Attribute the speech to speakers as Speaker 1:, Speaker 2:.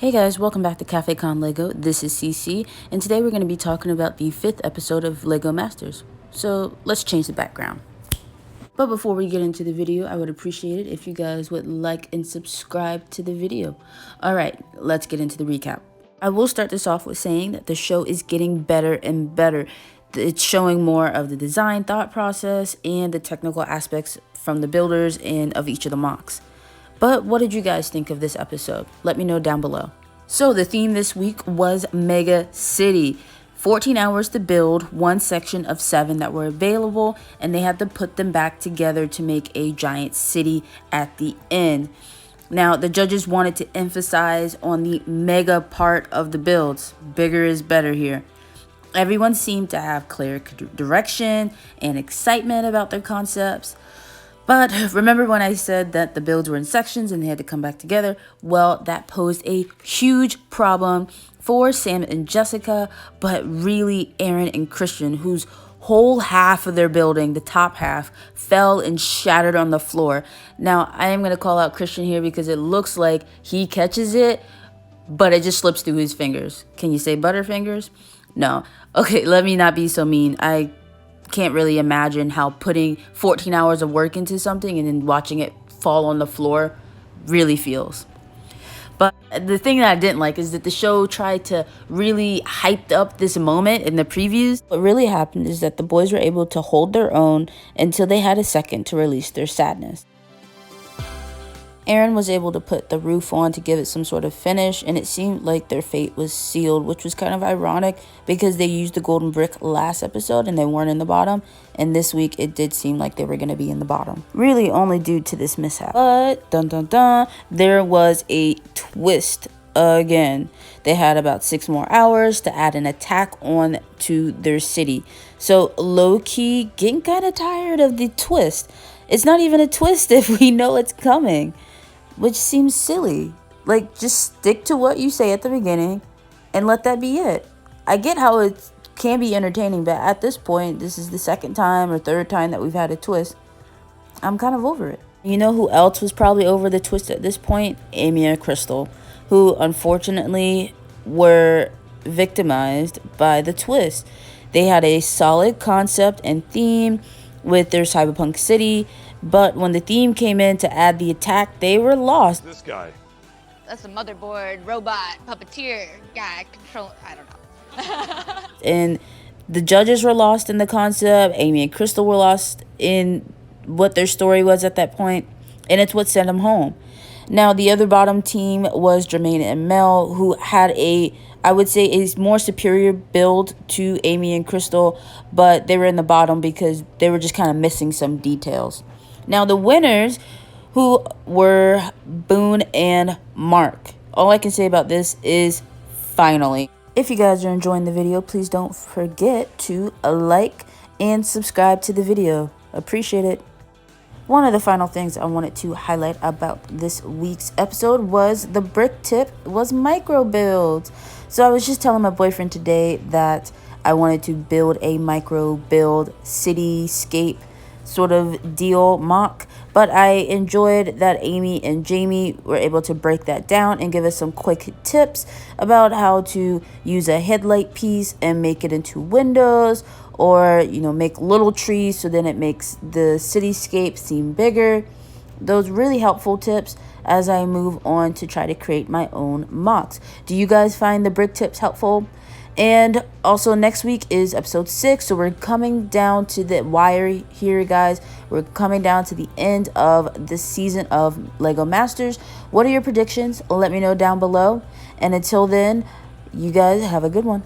Speaker 1: Hey guys, welcome back to Cafe Con Lego. This is CC, and today we're going to be talking about the 5th episode of Lego Masters. So let's change the background. But before we get into the video, I would appreciate it if you guys would like and subscribe to the video. Alright, let's get into the recap. I will start this off with saying that the show is getting better and better. It's showing more of the design thought process and the technical aspects from the builders and of each of the mocks. But what did you guys think of this episode? Let me know down below. So the theme this week was Mega City. 14 hours to build one section of 7 that were available, and they had to put them back together to make a giant city at the end. Now, the judges wanted to emphasize on the mega part of the builds. Bigger is better here. Everyone seemed to have clear direction and excitement about their concepts. But remember when I said that the builds were in sections and they had to come back together? Well, that posed a huge problem for Sam and Jessica, but really Aaron and Christian, whose whole half of their building, the top half, fell and shattered on the floor. Now, I am going to call out Christian here because it looks like he catches it, but it just slips through his fingers. Can you say butterfingers? No. Okay, let me not be so mean. I can't really imagine how putting 14 hours of work into something and then watching it fall on the floor really feels. But the thing that I didn't like is that the show tried to really hype up this moment in the previews. What really happened is that the boys were able to hold their own until they had a second to release their sadness. Aaron was able to put the roof on to give it some sort of finish, and it seemed like their fate was sealed, which was kind of ironic because they used the golden brick last episode and they weren't in the bottom, and this week it did seem like they were going to be in the bottom. Really only due to this mishap. But, dun dun dun, there was a twist again. They had about 6 more hours to add an attack on to their city. So low-key, getting kind of tired of the twist. It's not even a twist if we know it's coming, which seems silly. Like, just stick to what you say at the beginning and let that be it. I get how it can be entertaining, but at this point, this is the second time or third time that we've had a twist. I'm kind of over it. You know who else was probably over the twist at this point? Amy and Crystal, who unfortunately were victimized by the twist. They had a solid concept and theme with their cyberpunk city, but when the theme came in to add the attack, they were lost.
Speaker 2: This guy.
Speaker 3: That's a motherboard, robot, puppeteer, guy, control, I don't know.
Speaker 1: And the judges were lost in the concept. Amy and Crystal were lost in what their story was at that point, and it's what sent them home. Now, the other bottom team was Jermaine and Mel, who had I would say, a more superior build to Amy and Crystal, but they were in the bottom because they were just kind of missing some details. Now, the winners, who were Boone and Mark. All I can say about this is finally. If you guys are enjoying the video, please don't forget to like and subscribe to the video. Appreciate it. One of the final things I wanted to highlight about this week's episode was the brick tip was micro builds. So I was just telling my boyfriend today that I wanted to build a micro build cityscape sort of deal mock, but I enjoyed that Amy and Jamie were able to break that down and give us some quick tips about how to use a headlight piece and make it into windows, or make little trees so then it makes the cityscape seem bigger. Those really helpful tips as I move on to try to create my own mocks. Do you guys find the brick tips helpful? And also next week is episode 6, so we're coming down to the wire here, guys. We're coming down to the end of the season of Lego Masters. What are your predictions? Let me know down below, and until then, you guys have a good one.